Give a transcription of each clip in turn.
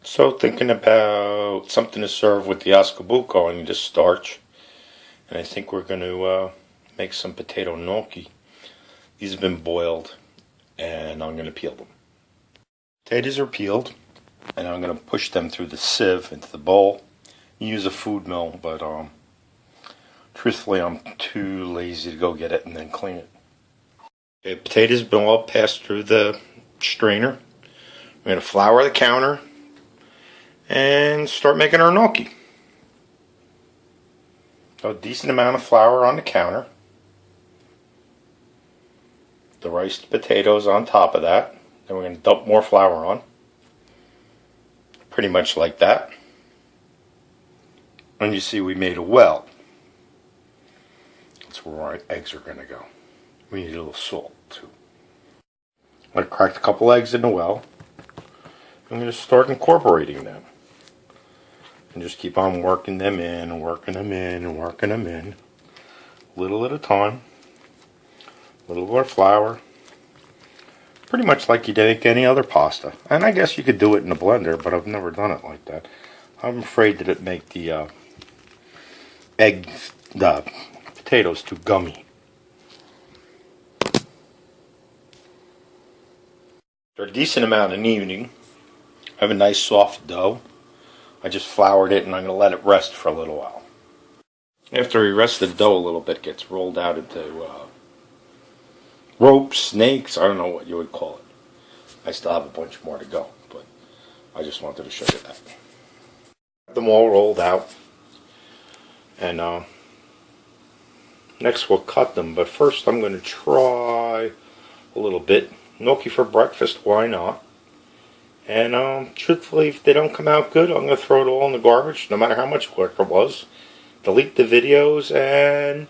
So thinking about something to serve with the oscabuco and just starch. And I think we're going to make some potato gnocchi. These have been boiled and I'm going to peel them. Potatoes are peeled and I'm going to push them through the sieve into the bowl. Use a food mill, but truthfully I'm too lazy to go get it and then clean it. Okay, potatoes have been all passed through the strainer. We're going to flour the counter and start making our gnocchi. So a decent amount of flour on the counter. The riced potatoes on top of that. Then we're going to dump more flour on. Pretty much like that. And you see we made a well. That's where our eggs are going to go. We need a little salt too. I cracked a couple eggs in the well. I'm going to start incorporating them. And just keep on working them in, and working them in, and working them in. Little at a time. A little more flour. Pretty much like you make any other pasta. And I guess you could do it in a blender, but I've never done it like that. I'm afraid that it make the potatoes too gummy. For a decent amount of kneading, I have a nice soft dough. I just floured it and I'm going to let it rest for a little while. After we rest the dough a little bit, it gets rolled out into ropes, snakes, I don't know what you would call it. I still have a bunch more to go, but I just wanted to show you that. Have them all rolled out. And next we'll cut them, but first I'm going to try a little bit. Gnocchi for breakfast, why not? And truthfully, if they don't come out good, I'm going to throw it all in the garbage, no matter how much work it was. Delete the videos and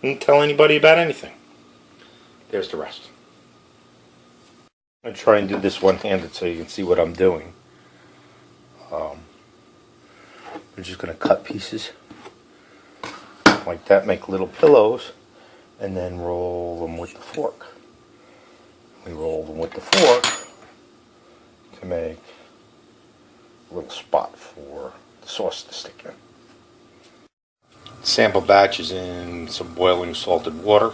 don't tell anybody about anything. There's the rest. I'm going to try and do this one-handed so you can see what I'm doing. I'm just going to cut pieces like that, make little pillows, and then roll them with the fork. We roll them with the fork to make a little spot for the sauce to stick in. Sample batches in some boiling salted water.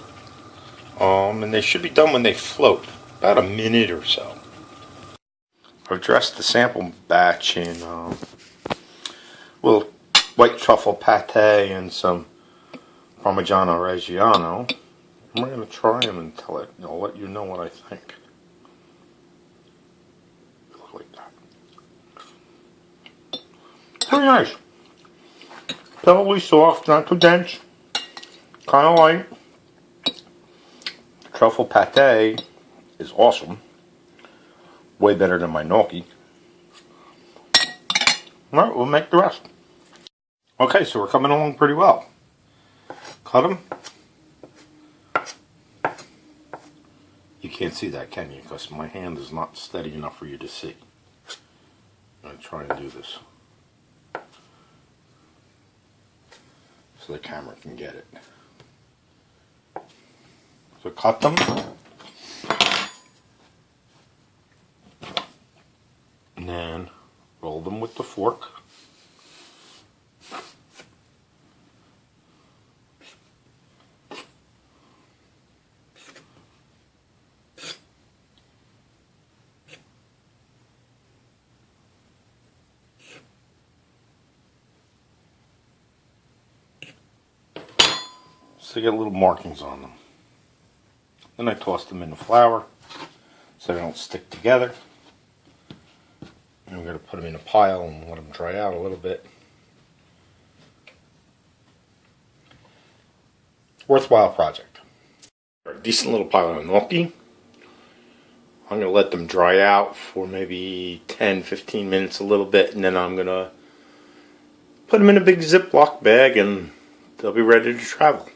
And they should be done when they float, about a minute or so. I've dressed the sample batch in little white truffle pate and some Parmigiano Reggiano. I'm going to try them and I'll let you know what I think. Look like that. Very nice. Totally soft, not too dense. Kind of light. Truffle pate is awesome. Way better than my gnocchi. Alright, we'll make the rest. Okay, so we're coming along pretty well. Cut them. You can't see that, can you? Because my hand is not steady enough for you to see. I'm going to try and do this so the camera can get it. So cut them. And then roll them with the fork. So they get little markings on them. Then I toss them in the flour so they don't stick together. And we're going to put them in a pile and let them dry out a little bit. Worthwhile project. A decent little pile of gnocchi. I'm going to let them dry out for maybe 10-15 minutes, a little bit, and then I'm going to put them in a big Ziploc bag and they'll be ready to travel.